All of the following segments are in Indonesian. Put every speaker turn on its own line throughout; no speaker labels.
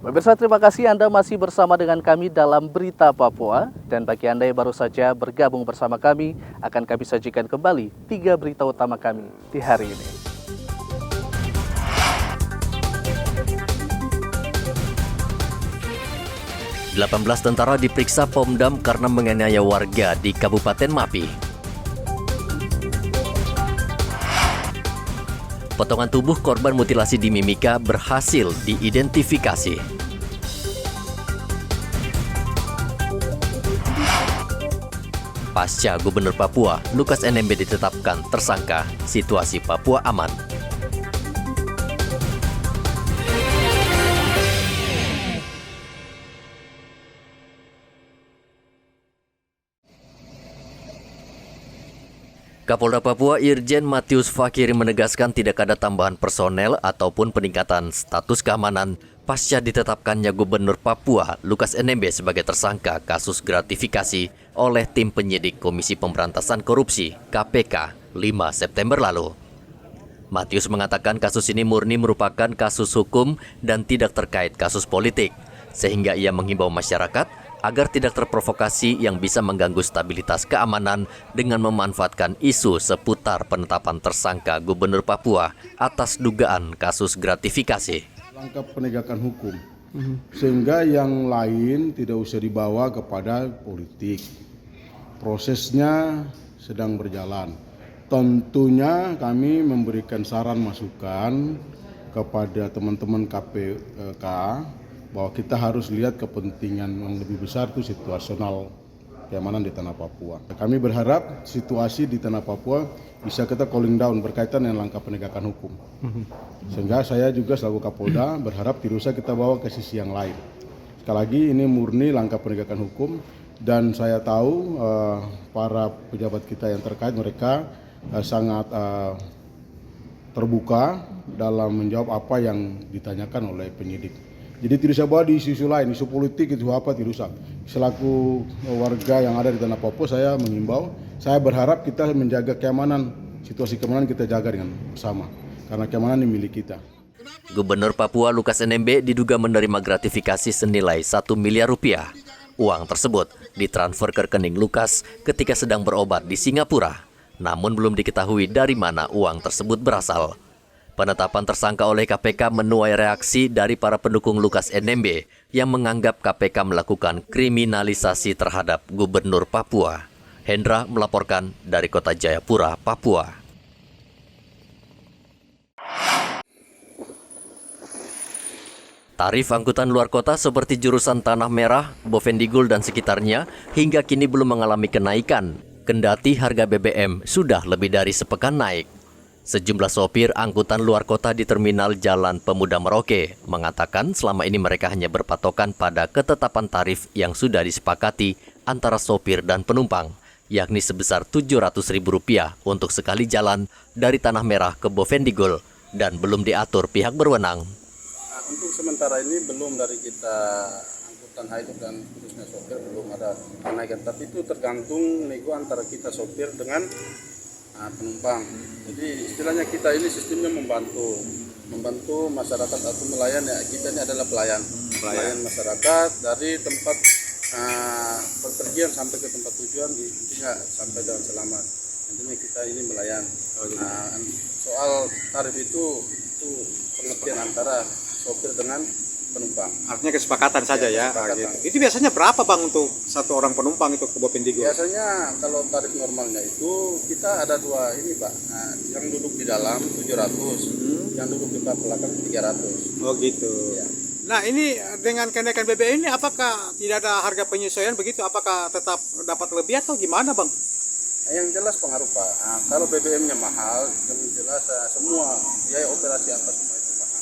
Pemirsa, terima kasih Anda masih bersama dengan kami dalam Berita Papua. Dan bagi Anda yang baru saja bergabung bersama kami, akan kami sajikan kembali 3 berita utama kami di hari ini.
Delapan belas tentara diperiksa Pomdam karena menganiaya warga di Kabupaten Mapi. Potongan tubuh korban mutilasi di Mimika berhasil diidentifikasi. Pasca Gubernur Papua, Lukas NMB ditetapkan tersangka, situasi Papua aman. Kapolda Papua Irjen Matius Fakiri menegaskan tidak ada tambahan personel ataupun peningkatan status keamanan pasca ditetapkannya Gubernur Papua Lukas NMB sebagai tersangka kasus gratifikasi oleh tim penyidik Komisi Pemberantasan Korupsi (KPK) 5 September lalu. Matius mengatakan kasus ini murni merupakan kasus hukum dan tidak terkait kasus politik, sehingga ia menghimbau masyarakat agar tidak terprovokasi yang bisa mengganggu stabilitas keamanan dengan memanfaatkan isu seputar penetapan tersangka Gubernur Papua atas dugaan kasus gratifikasi.
Langkah penegakan hukum, sehingga yang lain tidak usah dibawa kepada politik. Prosesnya sedang berjalan. Tentunya kami memberikan saran masukan kepada teman-teman KPK bahwa kita harus lihat kepentingan yang lebih besar itu situasional keamanan di tanah Papua. Kami berharap situasi di tanah Papua bisa kita cooling down berkaitan dengan langkah penegakan hukum. Sehingga saya juga selaku Kapolda berharap tidak usah kita bawa ke sisi yang lain. Sekali lagi ini murni langkah penegakan hukum dan saya tahu para pejabat kita yang terkait mereka sangat terbuka dalam menjawab apa yang ditanyakan oleh penyidik. Jadi tidak usah bawa di isu-isu lain, isu politik, itu apa, tidak usah. Selaku warga yang ada di tanah Papua, saya mengimbau, saya berharap kita menjaga keamanan, situasi keamanan kita jaga dengan bersama. Karena keamanan ini milik kita.
Gubernur Papua Lukas NMB diduga menerima gratifikasi senilai 1 miliar rupiah. Uang tersebut ditransfer ke rekening Lukas ketika sedang berobat di Singapura. Namun belum diketahui dari mana uang tersebut berasal. Penetapan tersangka oleh KPK menuai reaksi dari para pendukung Lukas NMB yang menganggap KPK melakukan kriminalisasi terhadap Gubernur Papua. Hendra melaporkan dari Kota Jayapura, Papua. Tarif angkutan luar kota seperti jurusan Tanah Merah, Bovendigul dan sekitarnya hingga kini belum mengalami kenaikan. Kendati harga BBM sudah lebih dari sepekan naik. Sejumlah sopir angkutan luar kota di Terminal Jalan Pemuda Merauke mengatakan selama ini mereka hanya berpatokan pada ketetapan tarif yang sudah disepakati antara sopir dan penumpang, yakni sebesar Rp700.000 untuk sekali jalan dari Tanah Merah ke Bovendigul dan belum diatur pihak berwenang.
Untuk sementara ini belum dari kita angkutan highway dan khususnya sopir belum ada kenaikan, tapi itu tergantung nego antara kita sopir dengan penumpang. Jadi istilahnya kita ini sistemnya membantu masyarakat atau nelayan ya. Kita ini adalah pelayan masyarakat dari tempat perpergian sampai ke tempat tujuan, intinya sampai dengan selamat. Intinya kita ini melayan. Soal tarif itu pengertian antara sopir dengan penumpang.
Artinya kesepakatan saja ya.
Kesepakatan.
Gitu. Itu biasanya berapa Bang untuk satu orang penumpang itu ke Bovendigul?
Biasanya kalau tarif normalnya itu kita ada dua ini Pak. Yang duduk di dalam 700, yang duduk di belakang 300.
Oh gitu.
Ya.
Nah ini dengan kenaikan BBM ini apakah tidak ada harga penyesuaian begitu? Apakah tetap dapat lebih atau gimana Bang?
Yang jelas pengaruh Pak. Kalau BBM-nya mahal, yang jelas semua biaya operasi apa semua itu mahal.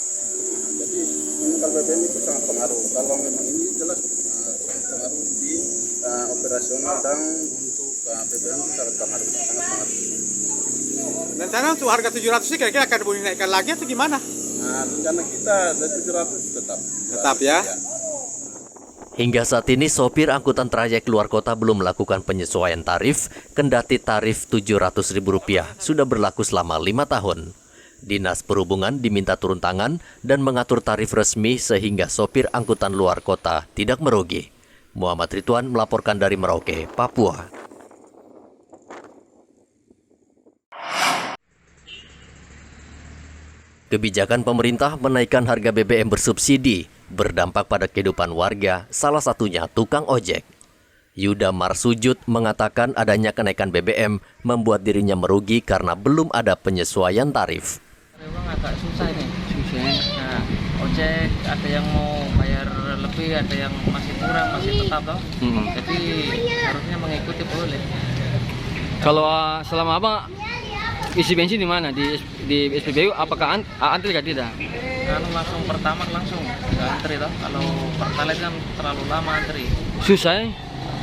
Jadi kalau BBM itu sangat pengaruh. Kalau memang ini jelas sangat pengaruh di operasional dan untuk BBM itu sangat pengaruh.
Dan sana untuk harga 700 ini kira-kira akan dinaikkan lagi atau gimana?
Rencana kita dari 700 tetap.
Tetap ya.
Hingga saat ini, sopir angkutan trayek luar kota belum melakukan penyesuaian tarif, kendati tarif Rp700.000 sudah berlaku selama 5 tahun. Dinas Perhubungan diminta turun tangan dan mengatur tarif resmi sehingga sopir angkutan luar kota tidak merugi. Muhammad Ridwan melaporkan dari Merauke, Papua. Kebijakan pemerintah menaikkan harga BBM bersubsidi berdampak pada kehidupan warga, salah satunya tukang ojek. Yuda Marsujud mengatakan adanya kenaikan BBM membuat dirinya merugi karena belum ada penyesuaian tarif.
Memang agak susah ini. Nah, ojek ada yang mau bayar lebih, ada yang masih kurang, masih tetap toh. Jadi harusnya mengikuti boleh.
Kalau selama abang isi bensin di mana? Di SPBU apakah antri kah tidak?
Anu langsung pertama langsung nggak antri toh. Kalau Pertalite kan terlalu lama antri.
Susah.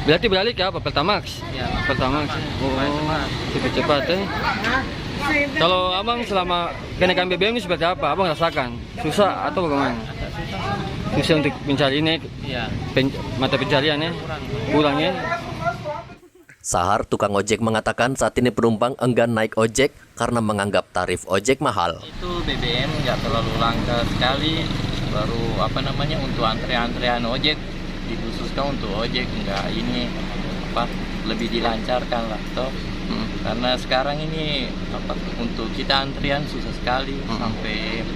Berarti beralih ke apa? Pertamax?
Ya,
Pertamax.
cepat.
Cepat Kalau abang selama kenaikan BBM ini seperti apa? Abang rasakan susah atau bagaimana?
Agak susah.
Susah untuk mencari ini,
Iya.
mata pencariannya kurang ya.
Sahar, tukang ojek mengatakan saat ini penumpang enggan naik ojek karena menganggap tarif ojek mahal.
Itu BBM nggak terlalu langka sekali. Baru untuk antrean ojek dikhususkan untuk ojek, nggak ini lebih dilancarkan lah toh. Karena sekarang ini untuk kita antrian susah sekali sampai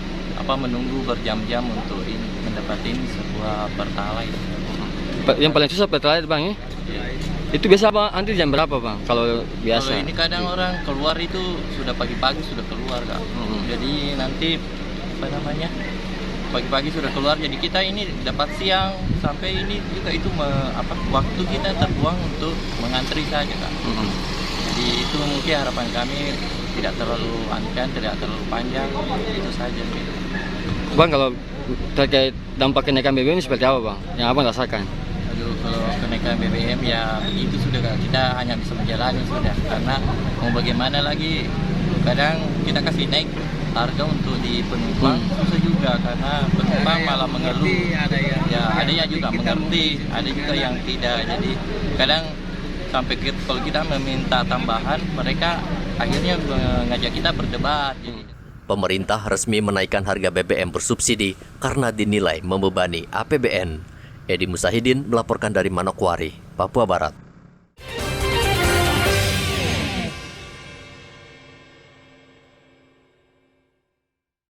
menunggu berjam-jam untuk mendapat sebuah Pertalite.
Yang paling susah Pertalite bang ya?
Ya.
Itu biasa bang antri jam berapa bang? Kalau biasa?
Kalau ini kadang orang keluar itu sudah pagi-pagi sudah keluar kak. Jadi nanti pagi-pagi sudah keluar. Jadi kita ini dapat siang sampai ini juga itu waktu kita terbuang untuk mengantri saja kak. Jadi itu mungkin harapan kami tidak terlalu antrian, tidak terlalu panjang, itu saja.
Bang, kalau terkait dampak kenaikan BBM ini seperti apa bang? Yang abang rasakan?
Aduh, kalau kenaikan BBM ya itu sudah kita hanya bisa menjalani sudah. Karena mau bagaimana lagi, kadang kita kasih naik harga untuk di penumpang susah juga karena penumpang malah mengeluh. Ada yang juga mengerti, ada juga yang tidak. Jadi kadang sampai kalau kita meminta tambahan, mereka akhirnya mengajak kita berdebat.
Pemerintah resmi menaikkan harga BBM bersubsidi karena dinilai membebani APBN. Edi Musahidin melaporkan dari Manokwari, Papua Barat.